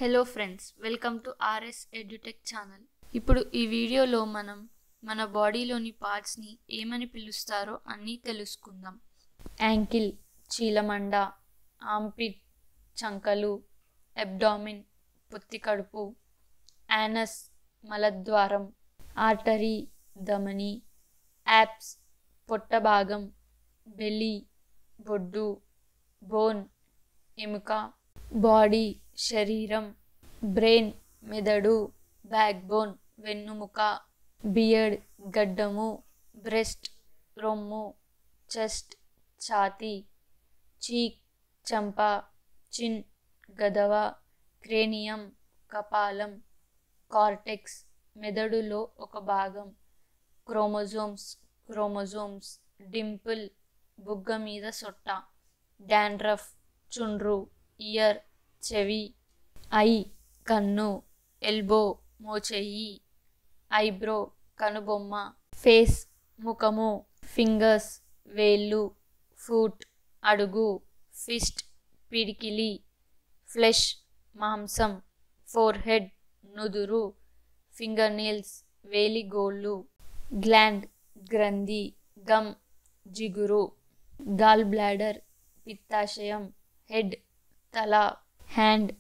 Hello friends, welcome to RS edutech channel. ఇప్పుడు ఈ వీడియోలో మనం మన బాడీలోని పార్ట్స్ని ఏమని పిలుస్తారో అన్నీ తెలుసుకుందాం. యాంకిల్ చీలమండ, ఆంపిట్ చంకలు, అబ్డామిన్ పొత్తి కడుపు, యానస్ మలద్వారం, ఆర్టరీ ధమని, యాప్స్ పొట్ట భాగం, బెల్లీ బొడ్డు, బోన్ ఎముక, బాడీ శరీరం, బ్రెయిన్ మెదడు, బ్యాక్ బోన్ వెన్నుముక, బియర్డ్ గడ్డము, బ్రెస్ట్ రొమ్ము, చెస్ట్ ఛాతీ, చీక్ చెంప, చిన్ గదవ, క్రేనియం కపాలం, కార్టెక్స్ మెదడులో ఒక భాగం, క్రోమోజోమ్స్, డింపుల్ బుగ్గ మీద సొట్ట, డాండ్రఫ్ చుండ్రు, ఇయర్ చెవి, ఐ కన్ను, ఎల్బో మోచేయి, ఐబ్రో కనుబొమ్మ, ఫేస్ ముఖము, ఫింగర్స్ వేళ్ళు, ఫుట్ అడుగు, ఫిస్ట్ పిడికిలి, ఫ్లెష్ మాంసం, ఫోర్హెడ్ నుదురు, ఫింగర్ నెయిల్స్ వేలిగోళ్ళు, గ్లాండ్ గ్రంథి, గమ్ జిగురు, గాల్ బ్లాడర్ పిత్తాశయం, హెడ్ తల, హ్యాండ్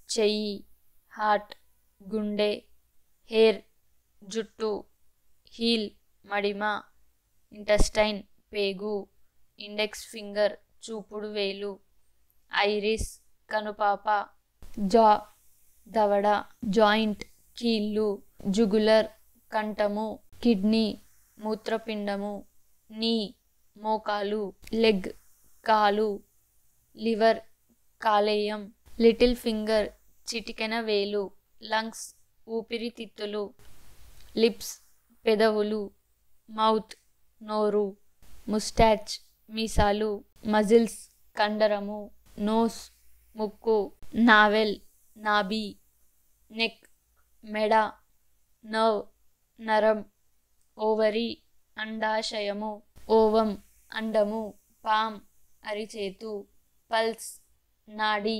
చెయ్యి, హార్ట్ గుండె, హెయిర్ జుట్టు, హీల్ మడిమ, ఇంటెస్టైన్ పేగు, ఇండెక్స్ ఫింగర్ చూపుడు వేలు, ఐరిస్ కనుపాప, జా దవడ, జాయింట్ కీళ్ళు, జుగులర్ కంఠము, కిడ్నీ మూత్రపిండము, నీ మోకాలు, లెగ్ కాలు, లివర్ కాలేయం, లిటిల్ ఫింగర్ చిటికెన వేలు, లంగ్స్ ఊపిరితిత్తులు, లిప్స్ పెదవులు, మౌత్ నోరు, ముస్టాచ్ మీసాలు, మజిల్స్ కండరము, నోస్ ముక్కు, నావెల్ నాభి, నెక్ మెడ, నర్వ్ నరం, ఓవరీ అండాశయము, ఓవం అండము, పామ్ అరిచేతు, పల్స్ నాడి,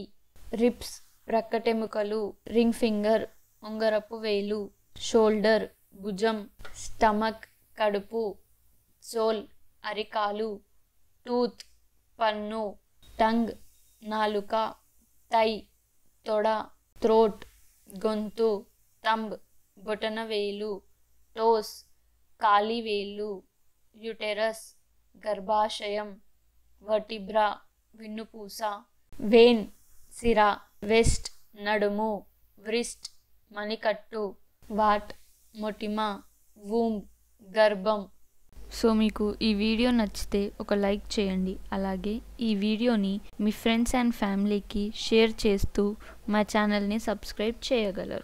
రిబ్స్ ప్రక్కటెముకలు, రింగ్ ఫింగర్ ఉంగరపు వేలు, షోల్డర్ భుజం, స్టమక్ కడుపు, సోల్ అరికాలు, టూత్ పన్ను, టంగ్ నాలుక, థై తొడ, థ్రోట్ గొంతు, థంబ్ బొటన వేలు, టోస్ కాలి వేళ్ళు, యుటెరస్ గర్భాశయం, వర్టిబ్రా వెన్నుపూస, వేన్ సిర, వెస్ట్ నడుము, వ్రిస్ట్ మణికట్టు, వాట్ మొటిమ, వూంబ్ గర్భం. సో మీకు ఈ వీడియో నచ్చితే ఒక లైక్ చేయండి. అలాగే ఈ వీడియోని మీ ఫ్రెండ్స్ అండ్ ఫ్యామిలీకి షేర్ చేస్తూ మా ఛానల్ని సబ్స్క్రైబ్ చేయగలరు.